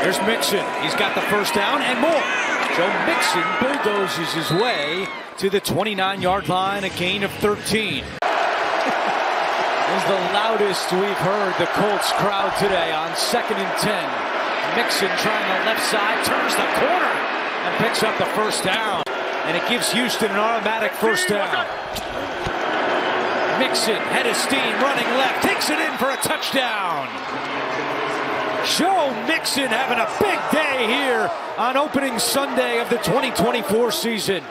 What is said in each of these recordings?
There's Mixon. He's got the first down and more. Joe Mixon bulldozes his way to the 29-yard line, a gain of 13. Is the loudest we've heard the Colts crowd today on 2nd and 10. Mixon trying the left side, turns the corner and picks up the first down. And it gives Houston an automatic first down. Mixon, head of steam, running left, takes it in for a touchdown. Joe Mixon having a big day here on opening Sunday of the 2024 season.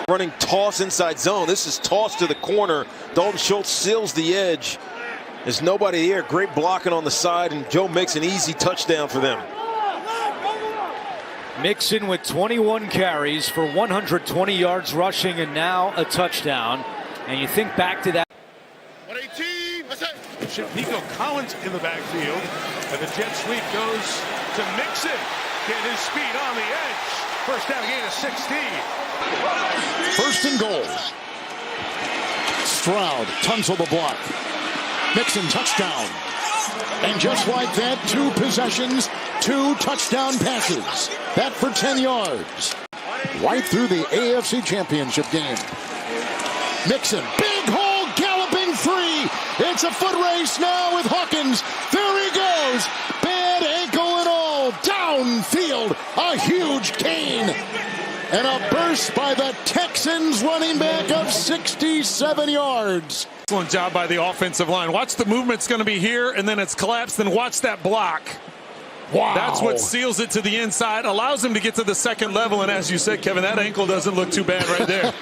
Running toss inside zone. This is toss to the corner. Dalton Schultz seals the edge. There's nobody here. Great blocking on the side, and Joe Mixon, easy touchdown for them. Mixon with 21 carries for 120 yards rushing and now a touchdown. And you think back to that. 118. Nico Collins in the backfield, and the jet sweep goes to Mixon. Get his speed on the edge. First down, gain of 16. First and goal. Stroud, Tunsil the block. Mixon touchdown. And just like that, 2 possessions, 2 touchdown passes. That for 10 yards. Right through the AFC Championship game. Mixon, big hole, galloping free. It's a foot race now with Hawkins. There he goes. Bad ankle and all. Downfield, a huge gain. And a burst by the Texans running back of 67 yards. Excellent job by the offensive line. Watch the movement's going to be here, and then it's collapsed, and watch that block. Wow. That's what seals it to the inside, allows him to get to the second level, and as you said, Kevin, that ankle doesn't look too bad right there.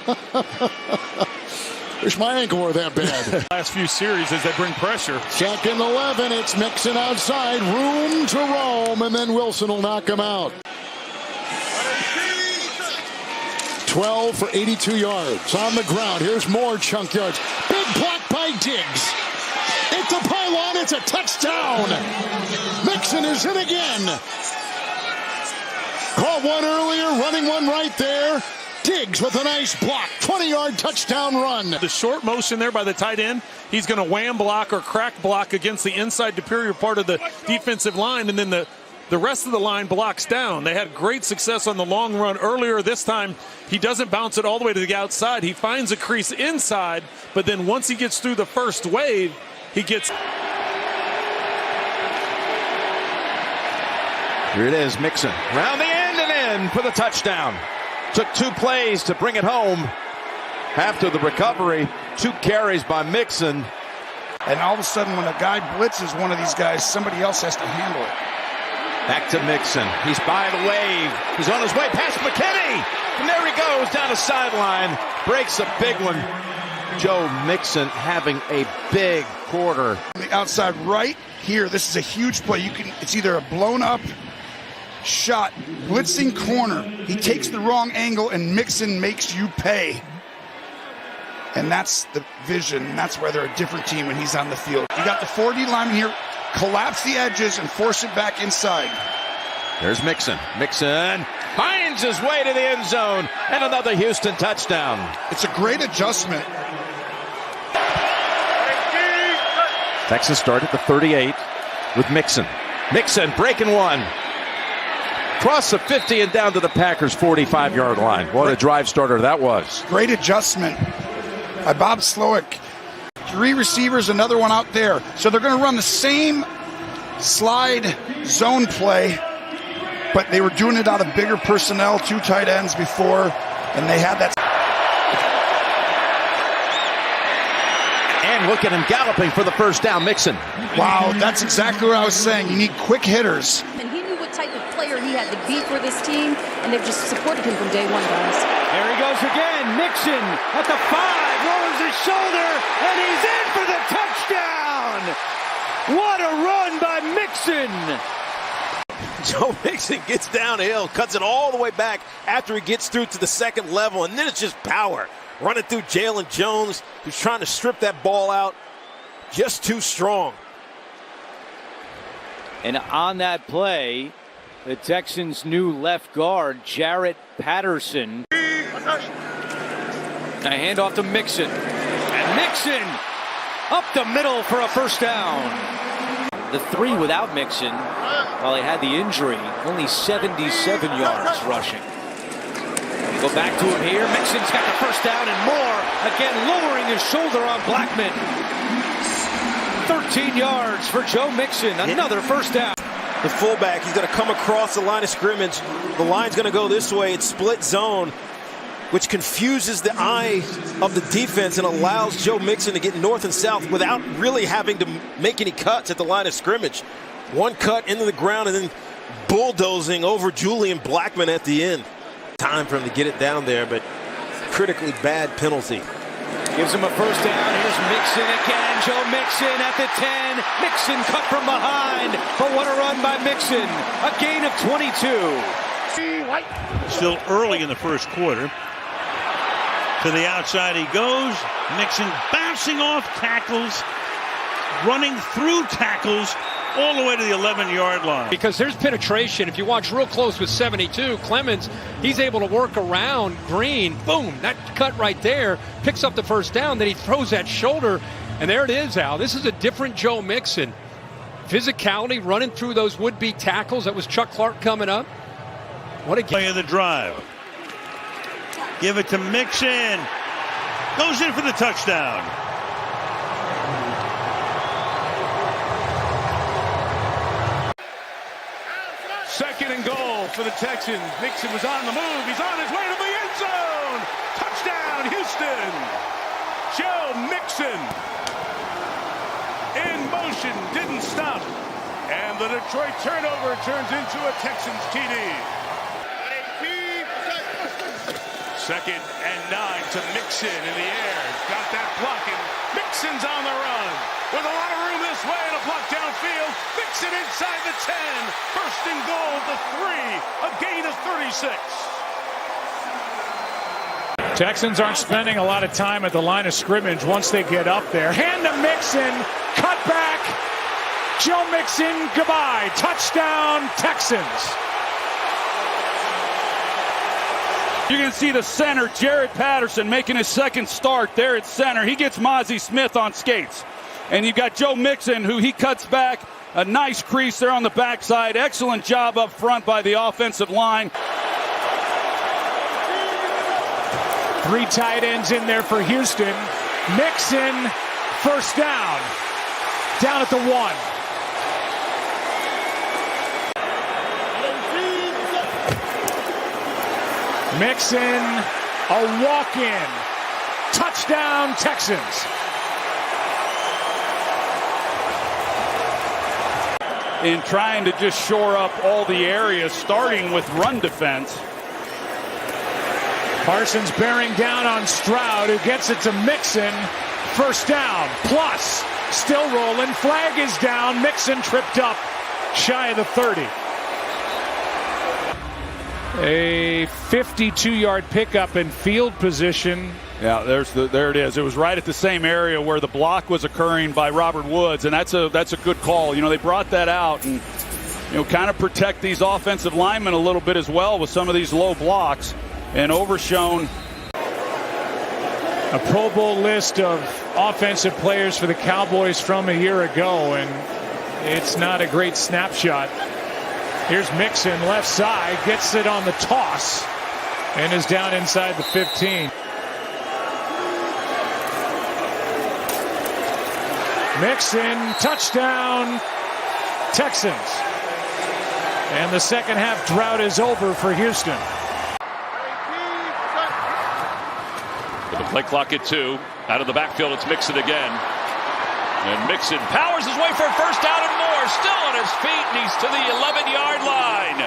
Wish my ankle were that bad. Last few series as they bring pressure. 2nd 11, it's Mixon outside, room to roam, and then Wilson will knock him out. 12 for 82 yards on the ground. Here's more chunk yards. Big block by Diggs. It's a pylon. It's a touchdown. Mixon is in again. Caught one earlier, running one right there. Diggs with a nice block. 20-yard touchdown run. The short motion there by the tight end. He's going to wham block or crack block against the inside superior part of the defensive line, and then the rest of the line blocks down. They had great success on the long run earlier. This time, he doesn't bounce it all the way to the outside. He finds a crease inside, but then once he gets through the first wave, he gets... Here it is, Mixon. Round the end and in for the touchdown. Took 2 plays to bring it home. After the recovery, 2 carries by Mixon. And all of a sudden, when a guy blitzes one of these guys, somebody else has to handle it. Back to Mixon. He's by the wave. He's on his way past McKinney. And there he goes down the sideline. Breaks a big one. Joe Mixon having a big quarter. On the outside right here, this is a huge play. It's either a blown up shot, blitzing corner. He takes the wrong angle and Mixon makes you pay. And that's the vision. And that's why they're a different team when he's on the field. You got the 4D lineman here. Collapse the edges and force it back inside. There's Mixon. Mixon finds his way to the end zone. And another Houston touchdown. It's a great adjustment. Texans start at the 38 with Mixon. Mixon breaking one. Cross the 50 and down to the Packers' 45-yard line. What a drive starter that was. Great adjustment by Bob Slowick. 3 receivers, another one out there. So they're going to run the same slide zone play, but they were doing it out of bigger personnel, 2 tight ends before, and they had that. And look at him galloping for the first down, Mixon. Wow, that's exactly what I was saying. You need quick hitters. And he knew what type of player he had to be for this team, and they've just supported him from day one, guys. There he goes again. Mixon at the 5, lowers his shoulder, and he's in for the touchdown. What a run by Mixon. Joe Mixon gets downhill, cuts it all the way back after he gets through to the second level, and then it's just power. Running through Jalen Jones, who's trying to strip that ball out. Just too strong. And on that play, the Texans' new left guard, Jarrett Patterson. A handoff to Mixon. And Mixon up the middle for a first down. The 3 without Mixon, while he had the injury, only 77 yards rushing. Go back to him here. Mixon's got the first down and more. Again, lowering his shoulder on Blackman. 13 yards for Joe Mixon. Another first down. The fullback, he's going to come across the line of scrimmage. The line's going to go this way. It's split zone, which confuses the eye of the defense and allows Joe Mixon to get north and south without really having to make any cuts at the line of scrimmage. One cut into the ground and then bulldozing over Julian Blackman at the end. Time for him to get it down there, but critically bad penalty. Gives him a first down. Here's Mixon again. Joe Mixon at the 10. Mixon cut from behind. But what a run by Mixon. A gain of 22. Still early in the first quarter. To the outside he goes. Mixon bouncing off tackles, running through tackles all the way to the 11-yard line. Because there's penetration. If you watch real close with 72, Clemens, he's able to work around Green. Boom, that cut right there, picks up the first down. Then he throws that shoulder, and there it is, Al. This is a different Joe Mixon. Physicality, running through those would-be tackles. That was Chuck Clark coming up. What a play of the drive. Give it to Mixon. Goes in for the touchdown. Second and goal for the Texans. Mixon was on the move. He's on his way to the end zone. Touchdown, Houston. Joe Mixon in motion, didn't stop. And the Detroit turnover turns into a Texans TD. Second and 9 to Mixon in the air. Got that blocking. Mixon's on the run. With a lot of room this way and a block downfield. Mixon inside the 10. First and goal, the 3. A gain of 36. Texans aren't spending a lot of time at the line of scrimmage once they get up there. Hand to Mixon. Cut back. Joe Mixon, goodbye. Touchdown, Texans. You can see the center, Jared Patterson, making his second start there at center. He gets Mozzie Smith on skates. And you've got Joe Mixon, who he cuts back. A nice crease there on the backside. Excellent job up front by the offensive line. 3 tight ends in there for Houston. Mixon, first down. Down at the 1. Mixon, a walk-in. Touchdown, Texans. In trying to just shore up all the areas, starting with run defense. Parsons bearing down on Stroud, who gets it to Mixon. First down, plus, still rolling. Flag is down. Mixon tripped up, shy of the 30. A 52-yard pickup in field position. Yeah, there it is. It was right at the same area where the block was occurring by Robert Woods, and that's a good call. You know, they brought that out and, you know, kind of protect these offensive linemen a little bit as well with some of these low blocks, and overshown. A Pro Bowl list of offensive players for the Cowboys from a year ago, and it's not a great snapshot. Here's Mixon, left side, gets it on the toss, and is down inside the 15. Mixon, touchdown, Texans. And the second half drought is over for Houston. With the play clock at 2, out of the backfield, it's Mixon again. And Mixon powers his way for a first down and more. Still on his feet, and he's to the 11-yard line.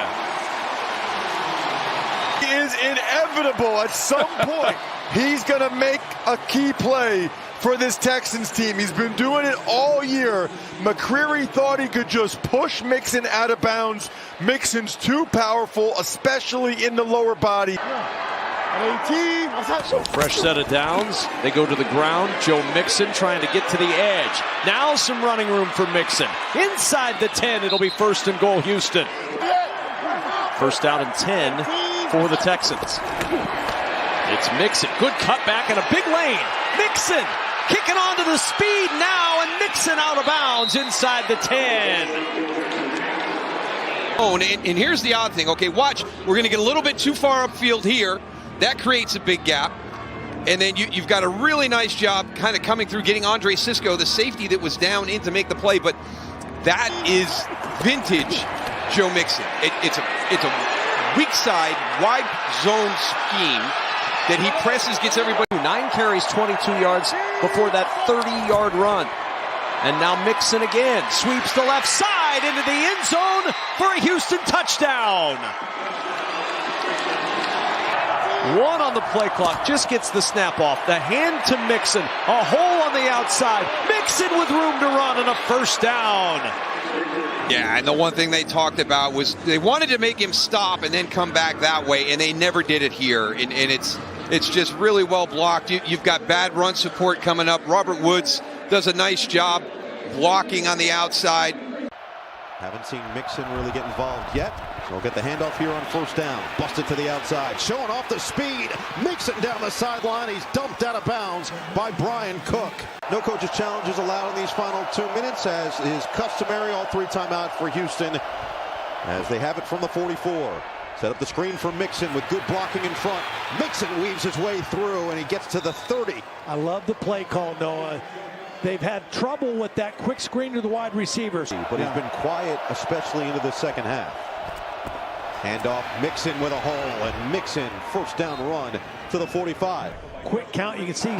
He is inevitable at some point. He's going to make a key play for this Texans team. He's been doing it all year. McCreary thought he could just push Mixon out of bounds. Mixon's too powerful, especially in the lower body. So fresh set of downs. They go to the ground. Joe Mixon trying to get to the edge. Now some running room for Mixon. Inside the 10, it'll be first and goal, Houston. First down and 10 for the Texans. It's Mixon. Good cutback in a big lane. Mixon kicking onto the speed now, and Mixon Mixon out of bounds inside the 10. And here's the odd thing. Okay, watch. We're going to get a little bit too far upfield here. That creates a big gap. And then you've got a really nice job kind of coming through, getting Andre Sisco, the safety that was down in to make the play. But that is vintage Joe Mixon. It's a weak side, wide zone scheme that he presses, gets everybody. 9 carries, 22 yards before that 30-yard run. And now Mixon again sweeps the left side into the end zone for a Houston touchdown. 1 on the play clock, just gets the snap off. The hand to Mixon, a hole on the outside. Mixon with room to run and a first down. Yeah, and the one thing they talked about was they wanted to make him stop and then come back that way, and they never did it here. And it's just really well blocked. You've got bad run support coming up. Robert Woods does a nice job blocking on the outside. Haven't seen Mixon really get involved yet. So we'll get the handoff here on first down. Busted to the outside. Showing off the speed. Mixon down the sideline. He's dumped out of bounds by Brian Cook. No coach's challenges allowed in these final 2 minutes, as is customary. All 3 timeout for Houston as they have it from the 44. Set up the screen for Mixon with good blocking in front. Mixon weaves his way through and he gets to the 30. I love the play call, Noah. They've had trouble with that quick screen to the wide receivers. But he's been quiet, especially into the second half. Handoff, Mixon with a hole, and Mixon first down run to the 45. Quick count, you can see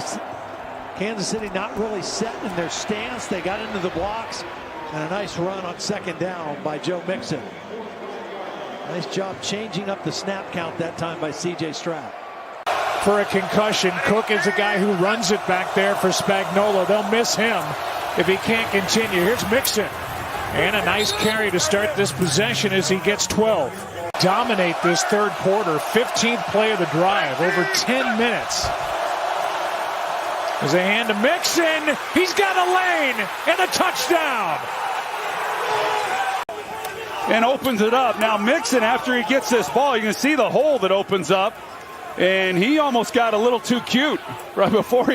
Kansas City not really set in their stance. They got into the blocks, and a nice run on second down by Joe Mixon. Nice job changing up the snap count that time by C.J. Stroud. For a concussion, Cook is a guy who runs it back there for Spagnuolo. They'll miss him if he can't continue. Here's Mixon. And a nice carry to start this possession as he gets 12. Dominate this third quarter. 15th play of the drive. Over 10 minutes. There's a hand to Mixon. He's got a lane and a touchdown. And opens it up. Now Mixon, after he gets this ball, you can see the hole that opens up. And he almost got a little too cute right before he